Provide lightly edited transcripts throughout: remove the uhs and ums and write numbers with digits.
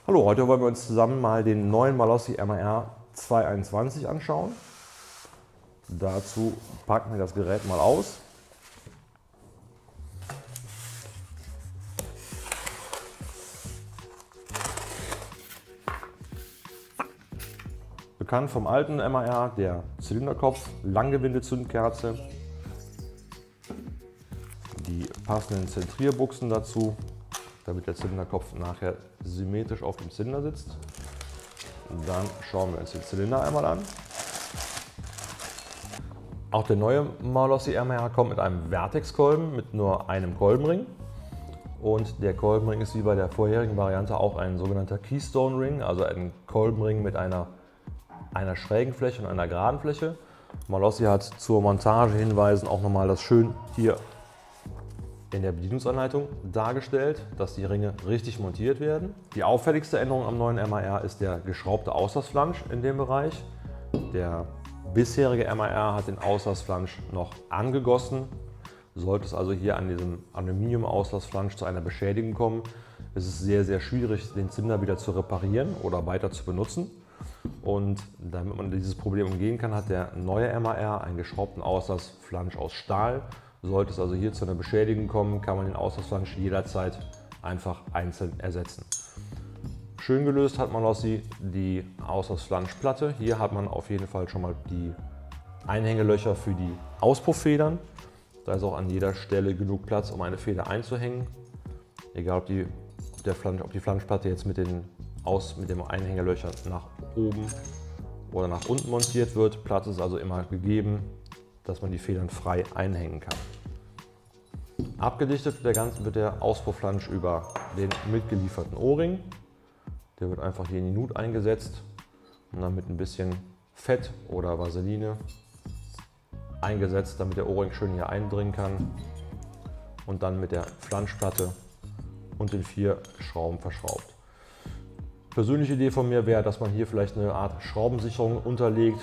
Hallo, heute wollen wir uns zusammen mal den neuen Malossi MAR 221 anschauen. Dazu packen wir das Gerät mal aus. Bekannt vom alten MAR, der Zylinderkopf, Langgewinde-Zündkerze, die passenden Zentrierbuchsen dazu, damit der Zylinderkopf nachher symmetrisch auf dem Zylinder sitzt. Und dann schauen wir uns den Zylinder einmal an. Auch der neue Malossi MAR kommt mit einem Vertex-Kolben mit nur einem Kolbenring. Und der Kolbenring ist wie bei der vorherigen Variante auch ein sogenannter Keystone Ring, also ein Kolbenring mit einer schrägen Fläche und einer geraden Fläche. Malossi hat zur Montagehinweisen auch nochmal das schön hier in der Bedienungsanleitung dargestellt, dass die Ringe richtig montiert werden. Die auffälligste Änderung am neuen MAR ist der geschraubte Auslassflansch in dem Bereich. Der bisherige MAR hat den Auslassflansch noch angegossen. Sollte es also hier an diesem Aluminium-Auslassflansch zu einer Beschädigung kommen, ist es sehr, sehr schwierig, den Zylinder wieder zu reparieren oder weiter zu benutzen. Und damit man dieses Problem umgehen kann, hat der neue MAR einen geschraubten Auslassflansch aus Stahl. Sollte es also hier zu einer Beschädigung kommen, kann man den Auslassflansch jederzeit einfach einzeln ersetzen. Schön gelöst hat Malossi die Auslassflanschplatte. Hier hat man auf jeden Fall schon mal die Einhängelöcher für die Auspufffedern. Da ist auch an jeder Stelle genug Platz, um eine Feder einzuhängen. Egal ob die Flanschplatte jetzt mit dem Einhängelöcher nach oben oder nach unten montiert wird. Platz ist also immer gegeben, dass man die Federn frei einhängen kann. Abgedichtet wird der Auspufflansch über den mitgelieferten O-Ring. Der wird einfach hier in die Nut eingesetzt und dann mit ein bisschen Fett oder Vaseline eingesetzt, damit der O-Ring schön hier eindringen kann und dann mit der Flanschplatte und den 4 Schrauben verschraubt. Persönliche Idee von mir wäre, dass man hier vielleicht eine Art Schraubensicherung unterlegt,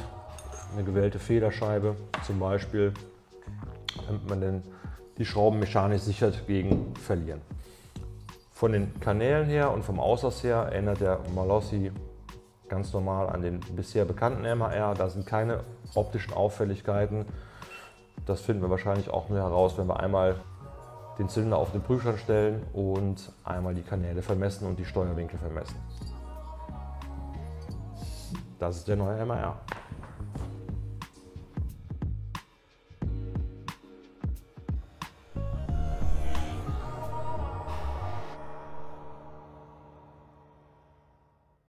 eine gewellte Federscheibe zum Beispiel, damit man dann die Schrauben mechanisch sichert gegen Verlieren. Von den Kanälen her und vom Auslass her erinnert der Malossi ganz normal an den bisher bekannten MAR. Da sind keine optischen Auffälligkeiten. Das finden wir wahrscheinlich auch nur heraus, wenn wir einmal den Zylinder auf den Prüfstand stellen und einmal die Kanäle vermessen und die Steuerwinkel vermessen. Das ist der neue MAR.